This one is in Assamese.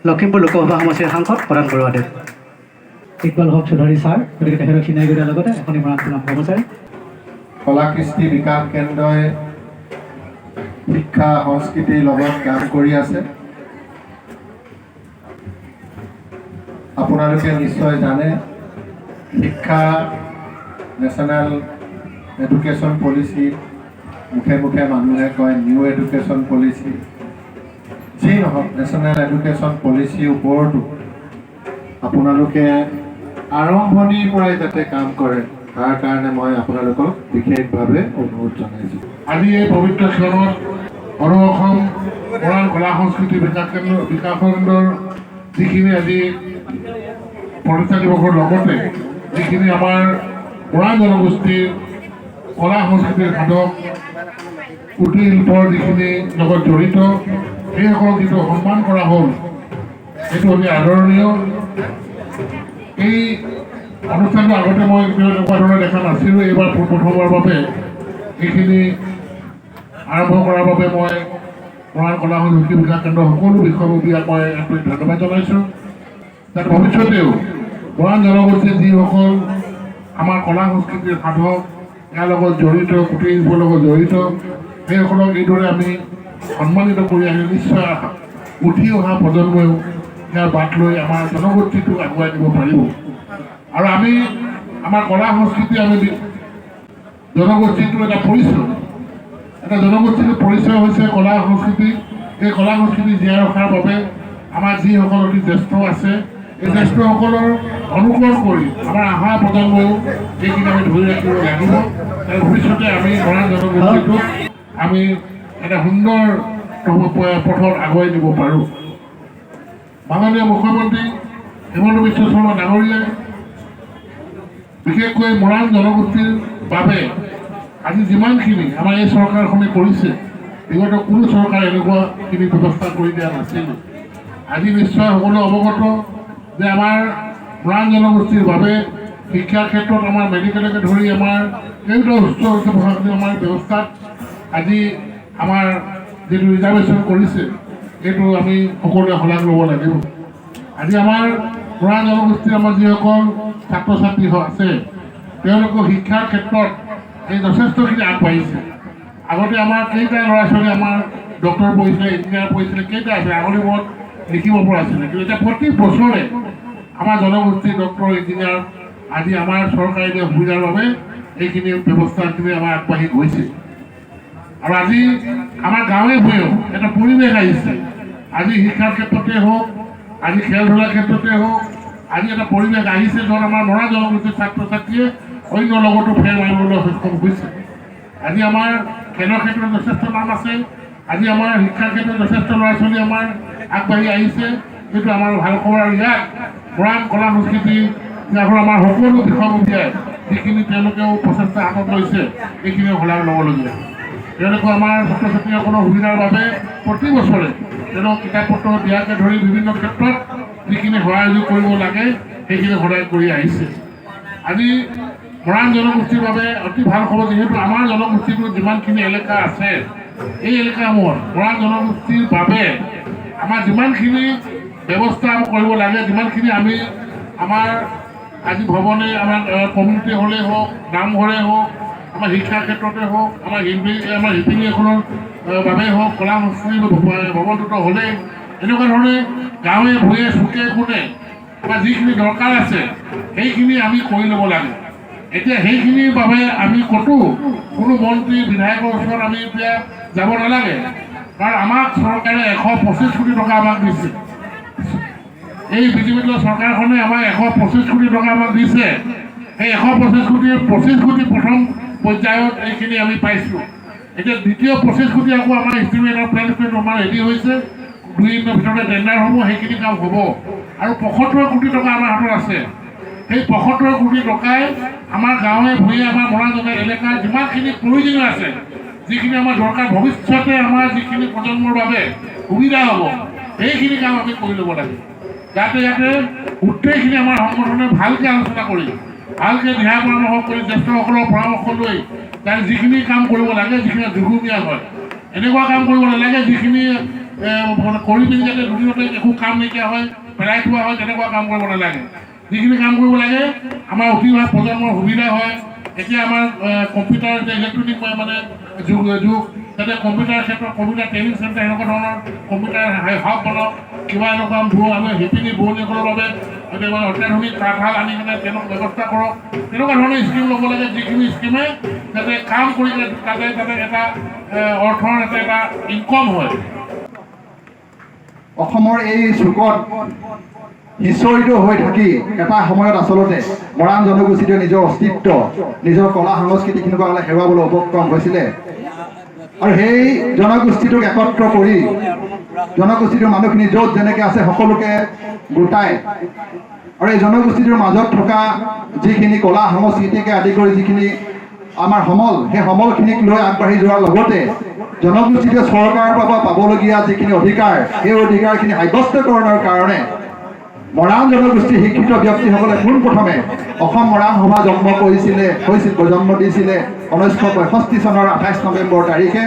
লখিমপুৰ লোকসভা সমষ্টিৰ সাংসদ প্ৰদান বৰুৱাদেৱ। ইকবাল হক চৌধুৰী ছাৰ, গতিকে তেখেতক চিনাই দিয়াৰ লগতে এখনি মৰাণ নাম কৰ্মচাৰী। কলা কৃষ্টি বিকাশ কেন্দ্ৰই শিক্ষা সংস্কৃতিৰ লগত কাম কৰি আছে। আপোনালোকে নিশ্চয় জানে শিক্ষা নেশ্যনেল এডুকেশ্যন পলিচি, মুখে মুখে মানুহে কয় নিউ এডুকেশ্যন পলিচি, যি নহওক নেশ্যনেল এডুকেশ্যন পলিচিৰ ওপৰতো আপোনালোকে আৰম্ভণিৰ পৰাই যাতে কাম কৰে তাৰ কাৰণে মই আপোনালোকক বিশেষভাৱে অনুৰোধ জনাইছোঁ। আজি এই পবিত্ৰ ক্ষণত সৰু অসম মৰাণ কলা সংস্কৃতি বিকাশ কেন্দ্ৰৰ যিখিনি আজি প্ৰতিষ্ঠা দিৱসৰ লগতে যিখিনি আমাৰ মৰাণ জনগোষ্ঠীৰ কলা সংস্কৃতিৰ সাধক কুটীৰ শিল্পৰ যিখিনি লগত জড়িত সেইসকলক যিটো সন্মান কৰা হ'ল সেইটো অতি আদৰণীয়। এই অনুষ্ঠানটো আগতে মই এনেকুৱা ধৰণে দেখা নাছিলোঁ। এইবাৰ প্ৰথমবাৰৰ বাবে এইখিনি আৰম্ভ কৰাৰ বাবে মই মৰাণ কলা সংস্কৃতি বিকাশ কেন্দ্ৰৰ সকলো বিষয়ববীয়াক মই আন্তৰিক ধন্যবাদ জনাইছোঁ। যাতে ভৱিষ্যতেও মৰাণ জনগোষ্ঠীৰ যিসকল আমাৰ কলা সংস্কৃতিৰ সাধক, ইয়াৰ লগত জড়িত, কুটীৰ শিল্পৰ লগত জড়িত, সেইসকলক এইদৰে আমি সন্মানিত কৰি আহি নিশ্চয় উঠি অহা প্ৰজন্মইও ইয়াৰ বাট লৈ আমাৰ জনগোষ্ঠীটোক আগুৱাই নিব পাৰিব। আৰু আমি আমাৰ কলা সংস্কৃতি আমি জনগোষ্ঠীটোৰ এটা পৰিচয়, এটা জনগোষ্ঠীৰ পৰিচয় হৈছে কলা সংস্কৃতি। এই কলা সংস্কৃতি জীয়াই ৰখাৰ বাবে আমাৰ যিসকল অতি জ্যেষ্ঠ আছে, এই জ্যেষ্ঠসকলৰ অনুকৰণ কৰি আমাৰ অহা প্ৰজন্মইও এইখিনি আমি ধৰি ৰাখিব লাগিব। আৰু ভৱিষ্যতে আমি মৰাণ জনগোষ্ঠীটোক আমি এটা সুন্দৰ পথত আগুৱাই নিব পাৰোঁ। মাননীয় মুখ্যমন্ত্ৰী হিমন্ত বিশ্ব শৰ্মা ডাঙৰীয়াই বিশেষকৈ মৰাণ জনগোষ্ঠীৰ বাবে আজি যিমানখিনি আমাৰ এই চৰকাৰখনে কৰিছে, বিগত কোনো চৰকাৰে এনেকুৱাখিনি ব্যৱস্থা কৰি দিয়া নাছিল। আজি নিশ্চয় সকলো অৱগত যে আমাৰ মৰাণ জনগোষ্ঠীৰ বাবে শিক্ষাৰ ক্ষেত্ৰত আমাৰ মেডিকেলকে ধৰি আমাৰ কেইবাটাও উচ্চ প্ৰশাসনিক আমাৰ ব্যৱস্থাত আজি আমাৰ যিটো ৰিজাৰ্ভেশ্যন কৰিছে সেইটো আমি সকলোৱে শলাগ ল'ব লাগিব। আজি আমাৰ মৰাণ জনগোষ্ঠীৰ আমাৰ যিসকল ছাত্ৰ ছাত্ৰী আছে তেওঁলোকৰ শিক্ষাৰ ক্ষেত্ৰত এই যথেষ্টখিনি আগবাঢ়িছে। আগতে আমাৰ কেইটা ল'ৰা ছোৱালী আমাৰ ডক্টৰ পঢ়িছিলে, ইঞ্জিনিয়াৰ পঢ়িছিলে, কেইটা আছে আগতে মত লিখিব পৰা আছিলে। কিন্তু এতিয়া প্ৰতি বছৰে আমাৰ জনগোষ্ঠীৰ ডক্টৰ ইঞ্জিনিয়াৰ আজি আমাৰ চৰকাৰে দিয়া সুবিধাৰ বাবে এইখিনি ব্যৱস্থাখিনি আমাৰ আগবাঢ়ি গৈছে। আৰু আজি আমাৰ গাঁৱে ভূঞেও এটা পৰিৱেশ আহিছে। আজি শিক্ষাৰ ক্ষেত্ৰতে হওক, আজি খেল ধূলাৰ ক্ষেত্ৰতে হওক, আজি এটা পৰিৱেশ আহিছে য'ত আমাৰ মৰাণ জনগোষ্ঠীৰ ছাত্ৰ ছাত্ৰীয়ে অন্য লগতো ফেৰ মাৰিবলৈ সক্ষম হৈছে। আজি আমাৰ খেলৰ ক্ষেত্ৰত যথেষ্ট নাম আছে। আজি আমাৰ শিক্ষাৰ ক্ষেত্ৰত যথেষ্ট ল'ৰা ছোৱালী আমাৰ আগবাঢ়ি আহিছে। সেইটো আমাৰ ভাল খবৰ। আৰু ইয়াত মৰাণ কলা সংস্কৃতি আমাৰ সকলো বিষয়ববীয়াই যিখিনি তেওঁলোকেও প্ৰচেষ্টা হাতত লৈছে এইখিনি শলাগ ল'বলগীয়া। তেওঁলোকে আমাৰ ছাত্ৰ ছাত্ৰীসকলৰ সুবিধাৰ বাবে প্ৰতি বছৰে তেওঁলোকক কিতাপ পত্ৰ দিয়াকে ধৰি বিভিন্ন ক্ষেত্ৰত যিখিনি সহায় কৰিব লাগে সেইখিনি সদায় কৰি আহিছে। আজি মৰাণ জনগোষ্ঠীৰ বাবে অতি ভাল খবৰ, যিহেতু আমাৰ জনগোষ্ঠীটোৰ যিমানখিনি এলেকা আছে এই এলেকাসমূহত মৰাণ জনগোষ্ঠীৰ বাবে আমাৰ যিমানখিনি ব্যৱস্থা কৰিব লাগে, যিমানখিনি আমি আমাৰ আজি ভৱনে আমাৰ কমিউনিটি হলেই হওক, নামঘৰে হওক, আমাৰ শিক্ষাৰ ক্ষেত্ৰতে হওক, আমাৰ শিপিনী এখনৰ বাবে হওক, কলা সংস্কৃতিৰ ভৱনটোতো হ'লেই, এনেকুৱা ধৰণে গাঁৱে ভূঞে চুকে কোণে আমাৰ যিখিনি দৰকাৰ আছে সেইখিনি আমি কৰি ল'ব লাগে। এতিয়া সেইখিনিৰ বাবে আমি ক'তো কোনো মন্ত্ৰী বিধায়কৰ ওচৰত আমি এতিয়া যাব নালাগে, কাৰণ আমাক চৰকাৰে 125 কোটি টকা আমাক দিছে। এই বিজেপি চৰকাৰখনে আমাক 125 কোটি টকা আমাক দিছে। সেই 125 কোটিৰ 25 কোটি প্ৰথম পৰ্যায়ত এইখিনি আমি পাইছোঁ। এতিয়া দ্বিতীয় 25 কোটি আকৌ আমাৰ ইষ্টিমেটৰ প্লেন আমাৰ ৰেডি হৈছে। 2 দিনৰ ভিতৰতে টেণ্ডাৰ হ'ব, সেইখিনি কাম হ'ব। আৰু 75 কোটি টকা আমাৰ হাতত আছে। সেই 75 কোটি টকাই আমাৰ গাঁৱে ভূঞে আমাৰ মৰাণ এলেকাৰ যিমানখিনি প্ৰয়োজনীয় আছে, যিখিনি আমাৰ দৰকাৰ, ভৱিষ্যতে আমাৰ যিখিনি প্ৰজন্মৰ বাবে সুবিধা হ'ব, সেইখিনি কাম আমি কৰি ল'ব লাগে। যাতে গোটেইখিনি আমাৰ সংগঠনে ভালকৈ আলোচনা কৰি ভালকৈ দিহা পৰামৰ্শ কৰি জ্যেষ্ঠসকলৰ পৰামৰ্শ লৈ তাক যিখিনি কাম কৰিব লাগে, যিখিনি দীৰ্ঘমীয়া হয়, এনেকুৱা কাম কৰিব নালাগে যিখিনি কৰি পিনি যাতে দুদিনতে একো কাম নাইকিয়া হয়, পেলাই থোৱা হয়, তেনেকুৱা কাম কৰিব নালাগে। যিখিনি কাম কৰিব লাগে আমাৰ উঠি অহা প্ৰজন্মৰ সুবিধা হয়। এতিয়া আমাৰ কম্পিউটাৰ যে ইলেক্ট্ৰনিক মানে যুগ যাতে কম্পিউটাৰ ক্ষেত্ৰত কম্পিউটাৰ ট্ৰেইনিং চেণ্টাৰ এনেকুৱা ধৰণৰ কম্পিউটাৰ হাব বনাওক, কিবা এনেকুৱা আমি শিপিনী বোৱনীসকলৰ বাবে মানে অত্যাধুনিক তাঁতশাল আনি কিনে তেওঁলোক ব্যৱস্থা কৰক। তেনেকুৱা ধৰণৰ স্কিম ল'ব লাগে, যিখিনি স্কিমে যাতে কাম কৰি তাতে এটা অৰ্থৰ এটা ইনকম হয়। অসমৰ এই চুকত সিঁচৰিত হৈ থাকি এটা সময়ত আচলতে মৰাণ জনগোষ্ঠীটোৱে নিজৰ অস্তিত্ব, নিজৰ কলা সংস্কৃতিখিনিক হেৰুৱাবলৈ উপক্ৰম হৈছিলে। আৰু সেই জনগোষ্ঠীটোক একত্ৰ কৰি জনগোষ্ঠীটোৰ মানুহখিনি য'ত যেনেকৈ আছে সকলোকে গোটাই আৰু এই জনগোষ্ঠীটোৰ মাজত থকা যিখিনি কলা সংস্কৃতিকে আদি কৰি যিখিনি আমাৰ সমল, সেই সমলখিনিক লৈ আগবাঢ়ি যোৱাৰ লগতে জনগোষ্ঠীটোৱে চৰকাৰৰ পৰা পাবলগীয়া যিখিনি অধিকাৰ, সেই অধিকাৰখিনি সাব্যস্তকৰণৰ কাৰণে মৰাণ জনগোষ্ঠীৰ শিক্ষিত ব্যক্তিসকলে পোনপ্ৰথমে অসম মৰাণ সভা জন্ম দিছিলে 1965 চনৰ 28 নৱেম্বৰ তাৰিখে।